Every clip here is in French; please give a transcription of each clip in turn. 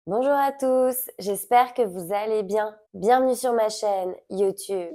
Bonjour à tous, j'espère que vous allez bien. Bienvenue sur ma chaîne YouTube.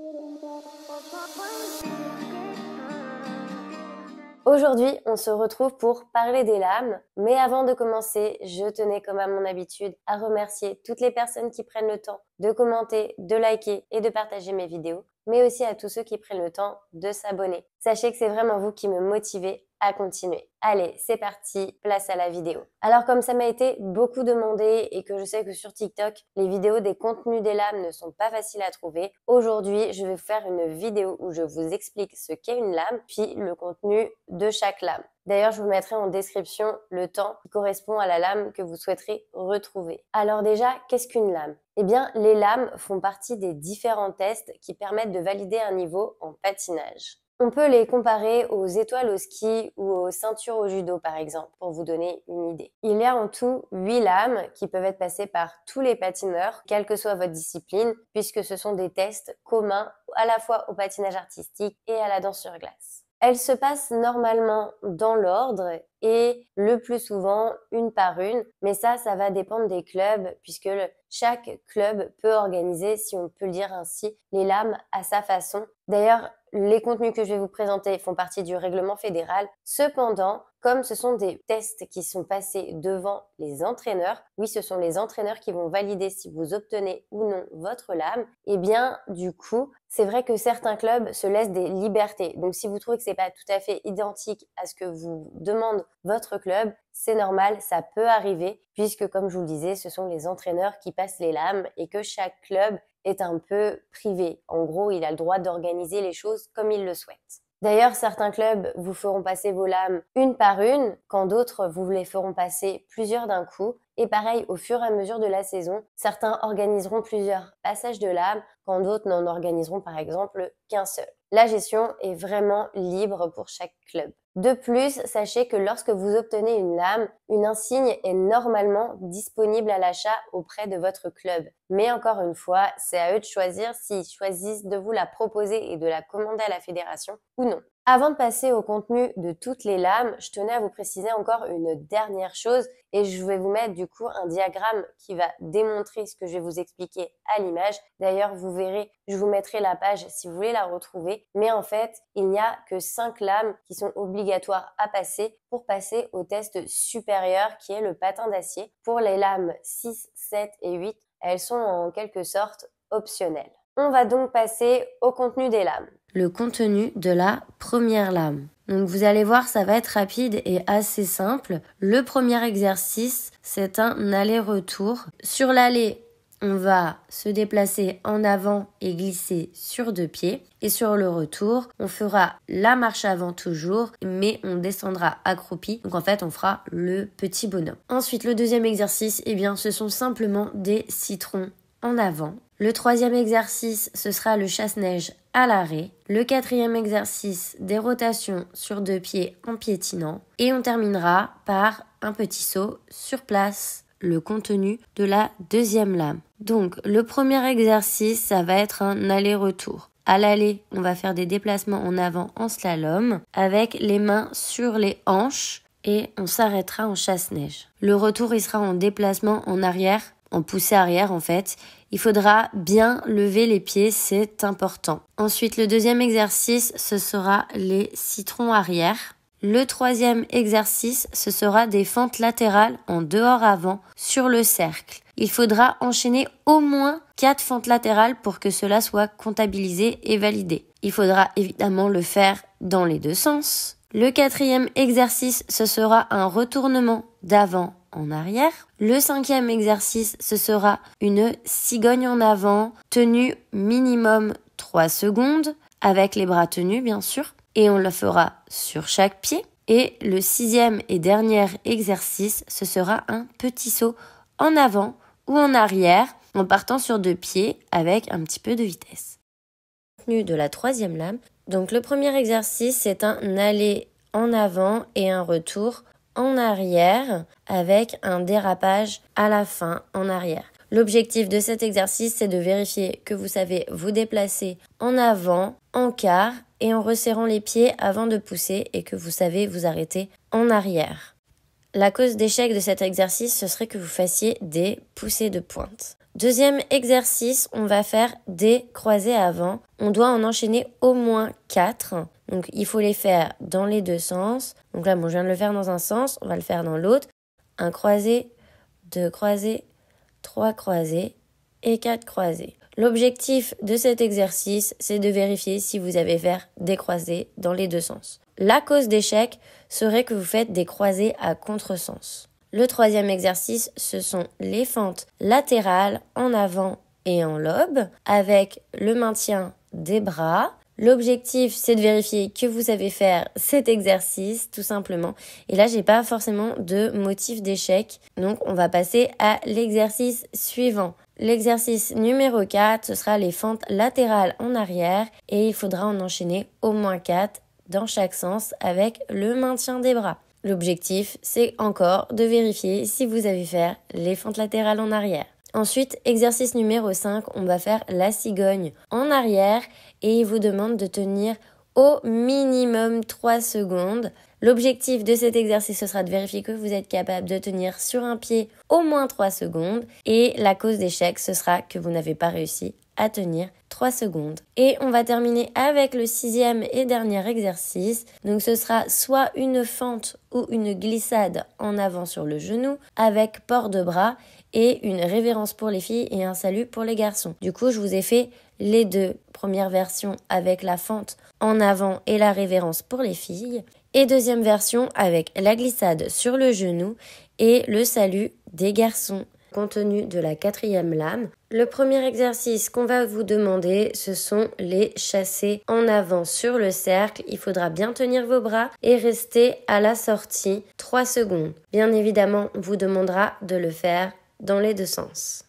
Aujourd'hui, on se retrouve pour parler des lames, mais avant de commencer, je tenais comme à mon habitude à remercier toutes les personnes qui prennent le temps de commenter, de liker et de partager mes vidéos, mais aussi à tous ceux qui prennent le temps de s'abonner. Sachez que c'est vraiment vous qui me motivez à continuer. Allez, c'est parti, place à la vidéo. Alors comme ça m'a été beaucoup demandé et que je sais que sur TikTok, les vidéos des contenus des lames ne sont pas faciles à trouver, aujourd'hui, je vais vous faire une vidéo où je vous explique ce qu'est une lame, puis le contenu de chaque lame. D'ailleurs, je vous mettrai en description le temps qui correspond à la lame que vous souhaiterez retrouver. Alors déjà, qu'est-ce qu'une lame? Eh bien, les lames font partie des différents tests qui permettent de valider un niveau en patinage. On peut les comparer aux étoiles au ski ou aux ceintures au judo par exemple, pour vous donner une idée. Il y a en tout 8 lames qui peuvent être passées par tous les patineurs, quelle que soit votre discipline, puisque ce sont des tests communs à la fois au patinage artistique et à la danse sur glace. Elles se passent normalement dans l'ordre et le plus souvent une par une, mais ça va dépendre des clubs puisque chaque club peut organiser, si on peut le dire ainsi, les lames à sa façon. D'ailleurs, les contenus que je vais vous présenter font partie du règlement fédéral. Cependant, comme ce sont des tests qui sont passés devant les entraîneurs, oui, ce sont les entraîneurs qui vont valider si vous obtenez ou non votre lame, et bien du coup, c'est vrai que certains clubs se laissent des libertés. Donc si vous trouvez que c'est pas tout à fait identique à ce que vous demande votre club, c'est normal, ça peut arriver, puisque comme je vous le disais, ce sont les entraîneurs qui passent les lames et que chaque club est un peu privé. En gros, il a le droit d'organiser les choses comme il le souhaite. D'ailleurs, certains clubs vous feront passer vos lames une par une, quand d'autres vous les feront passer plusieurs d'un coup. Et pareil, au fur et à mesure de la saison, certains organiseront plusieurs passages de lames, quand d'autres n'en organiseront par exemple qu'un seul. La gestion est vraiment libre pour chaque club. De plus, sachez que lorsque vous obtenez une lame, une insigne est normalement disponible à l'achat auprès de votre club. Mais encore une fois, c'est à eux de choisir s'ils choisissent de vous la proposer et de la commander à la fédération ou non. Avant de passer au contenu de toutes les lames, je tenais à vous préciser encore une dernière chose et je vais vous mettre du coup un diagramme qui va démontrer ce que je vais vous expliquer à l'image. D'ailleurs, vous verrez, je vous mettrai la page si vous voulez la retrouver. Mais en fait, il n'y a que 5 lames qui sont obligatoires à passer pour passer au test supérieur qui est le patin d'acier. Pour les lames 6, 7 et 8, elles sont en quelque sorte optionnelles. On va donc passer au contenu des lames. Le contenu de la première lame. Donc vous allez voir, ça va être rapide et assez simple. Le premier exercice, c'est un aller-retour. Sur l'aller, on va se déplacer en avant et glisser sur 2 pieds. Et sur le retour, on fera la marche avant toujours, mais on descendra accroupi. Donc en fait, on fera le petit bonhomme. Ensuite, le deuxième exercice, eh bien, ce sont simplement des citrons en avant. Le troisième exercice, ce sera le chasse-neige à l'arrêt. Le quatrième exercice, des rotations sur 2 pieds en piétinant. Et on terminera par un petit saut sur place. Le contenu de la deuxième lame. Donc, le premier exercice, ça va être un aller-retour. À l'aller, on va faire des déplacements en avant en slalom avec les mains sur les hanches et on s'arrêtera en chasse-neige. Le retour, il sera en déplacement en arrière, en poussée arrière en fait. Il faudra bien lever les pieds, c'est important. Ensuite, le deuxième exercice, ce sera les citrons arrière. Le troisième exercice, ce sera des fentes latérales en dehors avant sur le cercle. Il faudra enchaîner au moins 4 fentes latérales pour que cela soit comptabilisé et validé. Il faudra évidemment le faire dans les 2 sens. Le quatrième exercice, ce sera un retournement d'avant en arrière. Le cinquième exercice, ce sera une cigogne en avant, tenue minimum 3 secondes, avec les bras tenus bien sûr. Et on le fera sur chaque pied. Et le sixième et dernier exercice, ce sera un petit saut en avant ou en arrière en partant sur 2 pieds avec un petit peu de vitesse. Contenu de la troisième lame. Donc le premier exercice, c'est un aller en avant et un retour en arrière avec un dérapage à la fin en arrière. L'objectif de cet exercice, c'est de vérifier que vous savez vous déplacer en avant, en quart et en resserrant les pieds avant de pousser et que vous savez vous arrêter en arrière. La cause d'échec de cet exercice, ce serait que vous fassiez des poussées de pointe. Deuxième exercice, on va faire des croisés avant. On doit en enchaîner au moins 4. Donc, il faut les faire dans les deux sens. Donc là, bon, je viens de le faire dans un sens, on va le faire dans l'autre. Un croisé, 2 croisés, 3 croisés et 4 croisés. L'objectif de cet exercice, c'est de vérifier si vous avez fait des croisés dans les deux sens. La cause d'échec serait que vous faites des croisés à contresens. Le troisième exercice, ce sont les fentes latérales en avant et en lobe avec le maintien des bras. L'objectif, c'est de vérifier que vous savez faire cet exercice, tout simplement. Et là, j'ai pas forcément de motif d'échec. Donc, on va passer à l'exercice suivant. L'exercice numéro 4, ce sera les fentes latérales en arrière et il faudra en enchaîner au moins 4 dans chaque sens avec le maintien des bras. L'objectif, c'est encore de vérifier si vous avez fait les fentes latérales en arrière. Ensuite, exercice numéro 5, on va faire la cigogne en arrière et il vous demande de tenir au minimum 3 secondes. L'objectif de cet exercice, ce sera de vérifier que vous êtes capable de tenir sur un pied au moins 3 secondes et la cause d'échec, ce sera que vous n'avez pas réussi à tenir 3 secondes. Et on va terminer avec le 6e et dernier exercice. Donc ce sera soit une fente ou une glissade en avant sur le genou avec port de bras et une révérence pour les filles et un salut pour les garçons. Du coup, je vous ai fait les deux premières versions avec la fente en avant et la révérence pour les filles et deuxième version avec la glissade sur le genou et le salut des garçons. Compte tenu de la 4e lame, le premier exercice qu'on va vous demander, ce sont les chassés en avant sur le cercle. Il faudra bien tenir vos bras et rester à la sortie 3 secondes. Bien évidemment, on vous demandera de le faire dans les deux sens.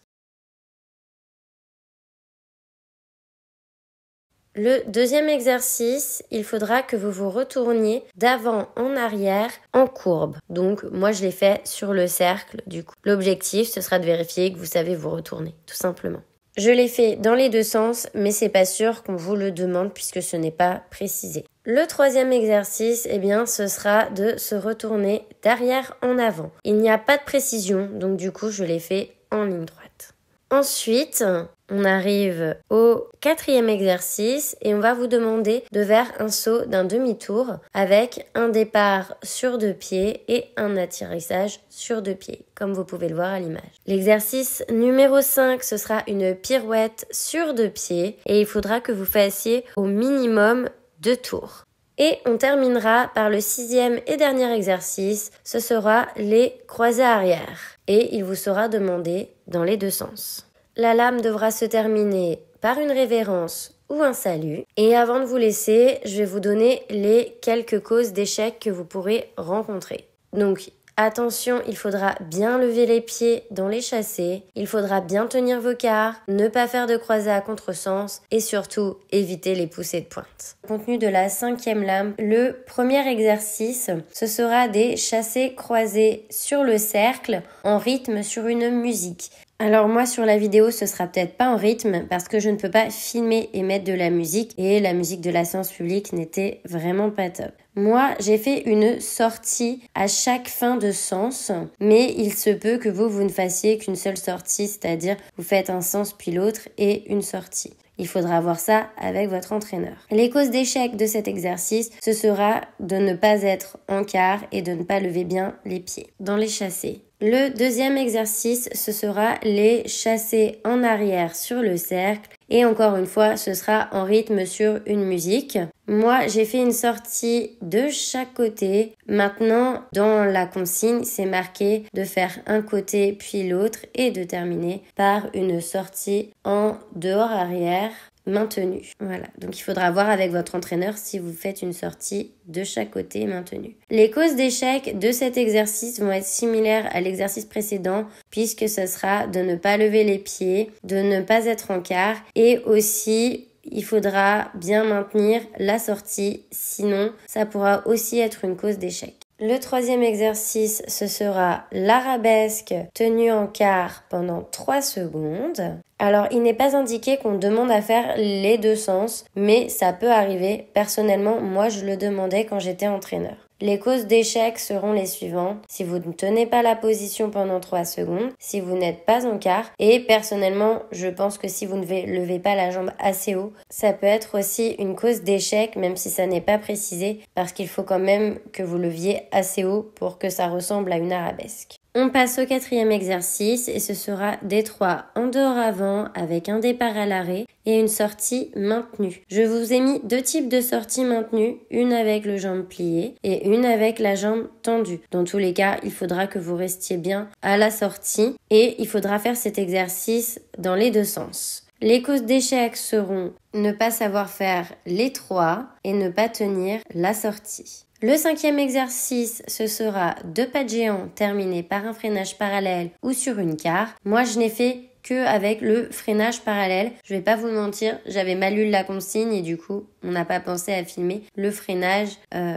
Le deuxième exercice, il faudra que vous vous retourniez d'avant en arrière en courbe. Donc, moi, je l'ai fait sur le cercle, du coup. L'objectif, ce sera de vérifier que vous savez vous retourner, tout simplement. Je l'ai fait dans les deux sens, mais c'est pas sûr qu'on vous le demande puisque ce n'est pas précisé. Le troisième exercice, ce sera de se retourner d'arrière en avant. Il n'y a pas de précision, donc du coup, je l'ai fait en ligne droite. Ensuite, on arrive au 4e exercice et on va vous demander de faire un saut d'un demi-tour avec un départ sur 2 pieds et un atterrissage sur 2 pieds, comme vous pouvez le voir à l'image. L'exercice numéro 5, ce sera une pirouette sur 2 pieds et il faudra que vous fassiez au minimum 2 tours. Et on terminera par le 6e et dernier exercice, ce sera les croisés arrière. Et il vous sera demandé dans les deux sens. La lame devra se terminer par une révérence ou un salut. Et avant de vous laisser, je vais vous donner les quelques causes d'échec que vous pourrez rencontrer. Donc, attention, il faudra bien lever les pieds dans les chassés, il faudra bien tenir vos quarts, ne pas faire de croisés à contresens et surtout éviter les poussées de pointe. Contenu de la 5e lame, le premier exercice, ce sera des chassés croisés sur le cercle en rythme sur une musique. Alors moi sur la vidéo ce sera peut-être pas en rythme parce que je ne peux pas filmer et mettre de la musique et la musique de la séance publique n'était vraiment pas top. Moi j'ai fait une sortie à chaque fin de sens mais il se peut que vous ne fassiez qu'une seule sortie, c'est-à-dire vous faites un sens puis l'autre et une sortie. Il faudra voir ça avec votre entraîneur. Les causes d'échec de cet exercice, ce sera de ne pas être en quart et de ne pas lever bien les pieds dans les chassés. Le deuxième exercice, ce sera les chassés en arrière sur le cercle. Et encore une fois, ce sera en rythme sur une musique. Moi, j'ai fait une sortie de chaque côté. Maintenant, dans la consigne, c'est marqué de faire un côté puis l'autre et de terminer par une sortie en dehors arrière maintenue. Voilà, donc il faudra voir avec votre entraîneur si vous faites une sortie de chaque côté maintenue. Les causes d'échec de cet exercice vont être similaires à l'exercice précédent puisque ce sera de ne pas lever les pieds, de ne pas être en quart et aussi il faudra bien maintenir la sortie, sinon ça pourra aussi être une cause d'échec. Le troisième exercice, ce sera l'arabesque tenue en quart pendant 3 secondes. Alors, il n'est pas indiqué qu'on demande à faire les deux sens, mais ça peut arriver. Personnellement, moi, je le demandais quand j'étais entraîneur. Les causes d'échec seront les suivants. Si vous ne tenez pas la position pendant 3 secondes, si vous n'êtes pas en quart, et personnellement, je pense que si vous ne levez pas la jambe assez haut, ça peut être aussi une cause d'échec, même si ça n'est pas précisé, parce qu'il faut quand même que vous leviez assez haut pour que ça ressemble à une arabesque. On passe au 4e exercice et ce sera des 3 en dehors avant avec un départ à l'arrêt et une sortie maintenue. Je vous ai mis 2 types de sorties maintenues, une avec le jambe pliée et une avec la jambe tendue. Dans tous les cas, il faudra que vous restiez bien à la sortie et il faudra faire cet exercice dans les 2 sens. Les causes d'échec seront ne pas savoir faire les 3 et ne pas tenir la sortie. Le 5e exercice, ce sera 2 pas de géant terminés par un freinage parallèle ou sur une quart. Moi, je n'ai fait que avec le freinage parallèle. Je vais pas vous mentir, j'avais mal lu la consigne et du coup, on n'a pas pensé à filmer le freinage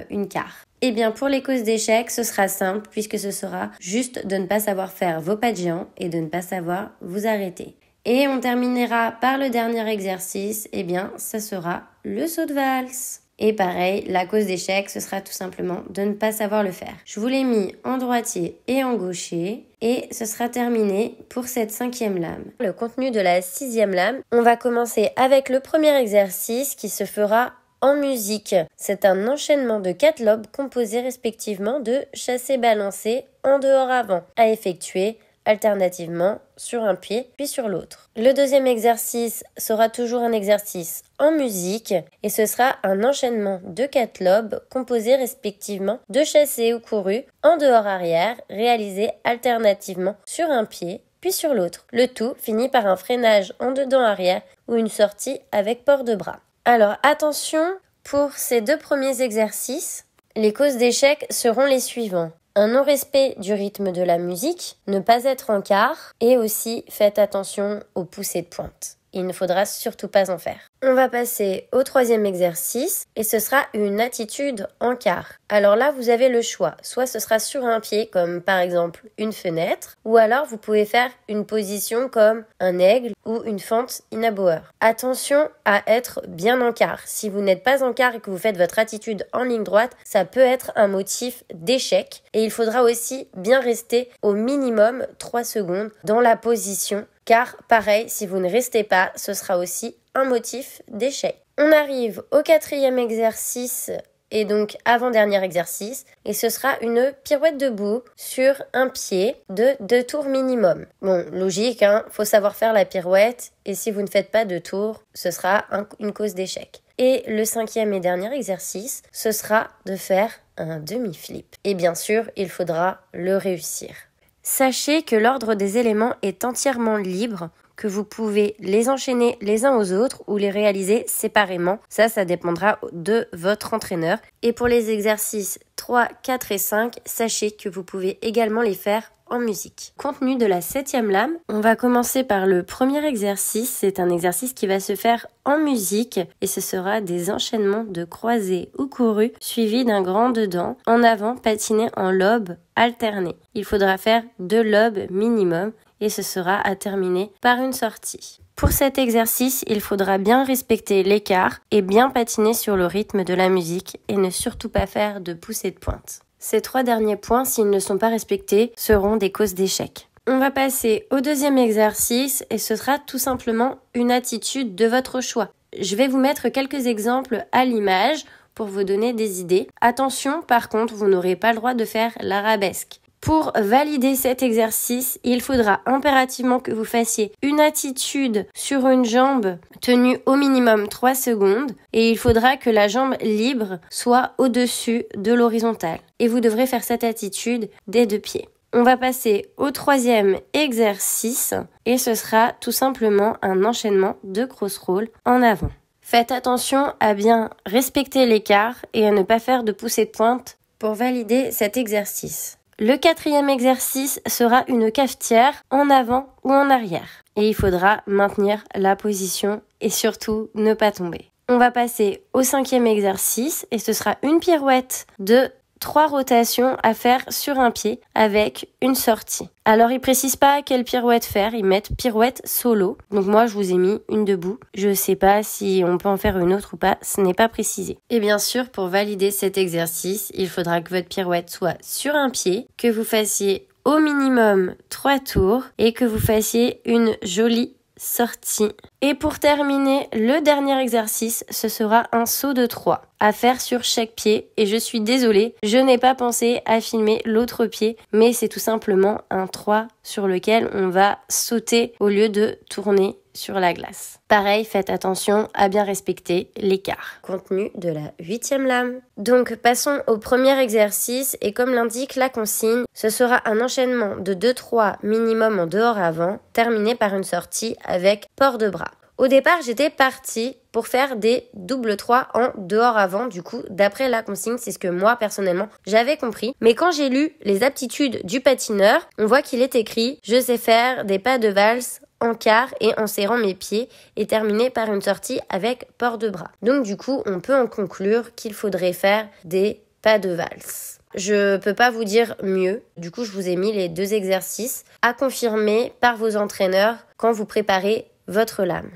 une quart. Eh bien, pour les causes d'échec, ce sera simple puisque ce sera juste de ne pas savoir faire vos pas de géant et de ne pas savoir vous arrêter. Et on terminera par le dernier exercice, eh bien, ça sera le saut de valse. Et pareil, la cause d'échec, ce sera tout simplement de ne pas savoir le faire. Je vous l'ai mis en droitier et en gaucher et ce sera terminé pour cette 5e lame. Le contenu de la 6e lame, on va commencer avec le premier exercice qui se fera en musique. C'est un enchaînement de 4 lobes composés respectivement de chassé-balancé en dehors avant à effectuer alternativement sur un pied puis sur l'autre. Le deuxième exercice sera toujours un exercice en musique et ce sera un enchaînement de 4 lobes composés respectivement de chassé ou couru en dehors arrière réalisé alternativement sur un pied puis sur l'autre. Le tout finit par un freinage en dedans arrière ou une sortie avec port de bras. Alors attention, pour ces 2 premiers exercices, les causes d'échec seront les suivants. Un non-respect du rythme de la musique, ne pas être en quart et aussi faites attention aux poussées de pointe. Il ne faudra surtout pas en faire. On va passer au 3e exercice et ce sera une attitude en quart. Alors là, vous avez le choix. Soit ce sera sur un pied comme par exemple une fenêtre ou alors vous pouvez faire une position comme un aigle ou une fente in-a-bower. Attention à être bien en quart. Si vous n'êtes pas en quart et que vous faites votre attitude en ligne droite, ça peut être un motif d'échec et il faudra aussi bien rester au minimum 3 secondes dans la position car pareil, si vous ne restez pas, ce sera aussi un motif d'échec. On arrive au 4e exercice et donc avant-dernier exercice et ce sera une pirouette debout sur un pied de 2 tours minimum. Bon, logique, faut savoir faire la pirouette et si vous ne faites pas 2 tours, ce sera une cause d'échec. Et le 5e et dernier exercice, ce sera de faire un demi-flip. Et bien sûr, il faudra le réussir. Sachez que l'ordre des éléments est entièrement libre, que vous pouvez les enchaîner les uns aux autres ou les réaliser séparément. Ça dépendra de votre entraîneur. Et pour les exercices 3, 4 et 5, sachez que vous pouvez également les faire en musique. Contenu de la 7e lame, on va commencer par le premier exercice. C'est un exercice qui va se faire en musique et ce sera des enchaînements de croisés ou courus suivis d'un grand dedans, en avant patiné en lobes alternés. Il faudra faire 2 lobes minimum et ce sera à terminer par une sortie. Pour cet exercice, il faudra bien respecter l'écart et bien patiner sur le rythme de la musique et ne surtout pas faire de poussée de pointe. Ces 3 derniers points, s'ils ne sont pas respectés, seront des causes d'échec. On va passer au 2e exercice et ce sera tout simplement une attitude de votre choix. Je vais vous mettre quelques exemples à l'image pour vous donner des idées. Attention, par contre, vous n'aurez pas le droit de faire l'arabesque. Pour valider cet exercice, il faudra impérativement que vous fassiez une attitude sur une jambe tenue au minimum 3 secondes et il faudra que la jambe libre soit au-dessus de l'horizontale. Et vous devrez faire cette attitude des 2 pieds. On va passer au 3e exercice et ce sera tout simplement un enchaînement de cross-roll en avant. Faites attention à bien respecter l'écart et à ne pas faire de poussée de pointe pour valider cet exercice. Le 4e exercice sera une cafetière en avant ou en arrière. Et il faudra maintenir la position et surtout ne pas tomber. On va passer au 5e exercice et ce sera une pirouette de 3 rotations à faire sur un pied avec une sortie. Alors ils précisent pas quelle pirouette faire, ils mettent pirouette solo. Donc moi je vous ai mis une debout. Je sais pas si on peut en faire une autre ou pas, ce n'est pas précisé. Et bien sûr, pour valider cet exercice, il faudra que votre pirouette soit sur un pied, que vous fassiez au minimum 3 tours et que vous fassiez une jolie sortie. Et pour terminer, le dernier exercice, ce sera un saut de 3 à faire sur chaque pied. Et je suis désolée, je n'ai pas pensé à filmer l'autre pied, mais c'est tout simplement un 3 sur lequel on va sauter au lieu de tourner sur la glace. Pareil, faites attention à bien respecter l'écart. Contenu de la 8e lame. Donc passons au premier exercice et comme l'indique la consigne, ce sera un enchaînement de 2-3 minimum en dehors avant, terminé par une sortie avec port de bras. Au départ, j'étais partie pour faire des double 3 en dehors avant, du coup, d'après la consigne, c'est ce que moi, personnellement, j'avais compris. Mais quand j'ai lu les aptitudes du patineur, on voit qu'il est écrit « Je sais faire des pas de valse en quart et en serrant mes pieds et terminer par une sortie avec port de bras. » Donc du coup, on peut en conclure qu'il faudrait faire des pas de valse. Je peux pas vous dire mieux. Du coup, je vous ai mis les 2 exercices à confirmer par vos entraîneurs quand vous préparez votre lame.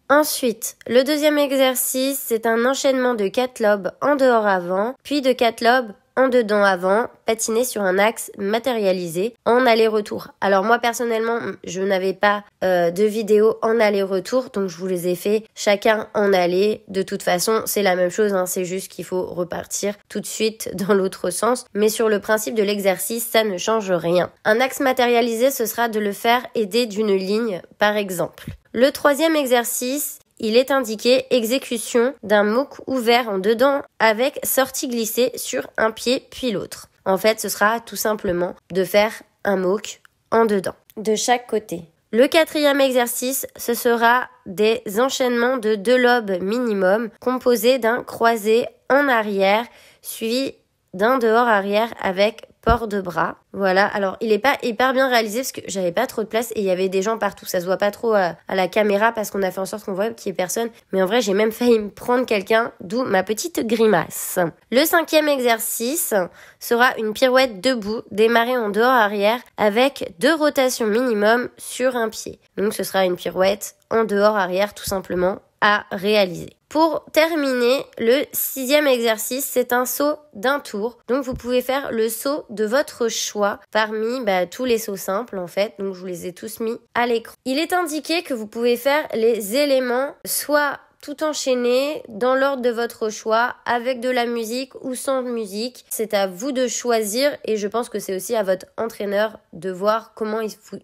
Ensuite, le deuxième exercice, c'est un enchaînement de 4 lobes en dehors avant, puis de 4 lobes en dedans avant, patiner sur un axe matérialisé en aller-retour. Alors moi personnellement, je n'avais pas de vidéo en aller-retour, donc je vous les ai fait chacun en aller. De toute façon, c'est la même chose, c'est juste qu'il faut repartir tout de suite dans l'autre sens. Mais sur le principe de l'exercice, ça ne change rien. Un axe matérialisé, ce sera de le faire aidé d'une ligne, par exemple. Le troisième exercice, il est indiqué exécution d'un mook ouvert en dedans avec sortie glissée sur un pied puis l'autre. En fait, ce sera tout simplement de faire un mook en dedans, de chaque côté. Le quatrième exercice, ce sera des enchaînements de 2 lobes minimum composés d'un croisé en arrière suivi d'un dehors arrière avec port de bras. Voilà, alors il est pas hyper bien réalisé parce que j'avais pas trop de place et il y avait des gens partout. Ça se voit pas trop à la caméra parce qu'on a fait en sorte qu'on voit qu'il y ait personne. Mais en vrai, j'ai même failli me prendre quelqu'un, d'où ma petite grimace. Le 5e exercice sera une pirouette debout, démarrée en dehors arrière avec 2 rotations minimum sur un pied. Donc ce sera une pirouette en dehors arrière tout simplement à réaliser. Pour terminer, le 6e exercice, c'est un saut d'un tour. Donc vous pouvez faire le saut de votre choix parmi tous les sauts simples en fait. Donc je vous les ai tous mis à l'écran. Il est indiqué que vous pouvez faire les éléments soit tout enchaîné dans l'ordre de votre choix, avec de la musique ou sans musique. C'est à vous de choisir et je pense que c'est aussi à votre entraîneur de voir comment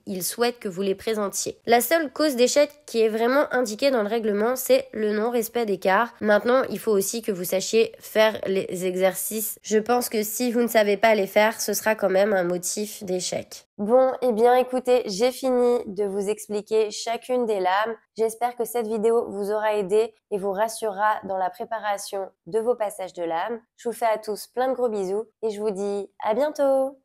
il souhaite que vous les présentiez. La seule cause d'échec qui est vraiment indiquée dans le règlement, c'est le non-respect d'écart. Maintenant, il faut aussi que vous sachiez faire les exercices. Je pense que si vous ne savez pas les faire, ce sera quand même un motif d'échec. Bon, eh bien écoutez, j'ai fini de vous expliquer chacune des lames. J'espère que cette vidéo vous aura aidé et vous rassurera dans la préparation de vos passages de lames. Je vous fais à tous plein de gros bisous et je vous dis à bientôt!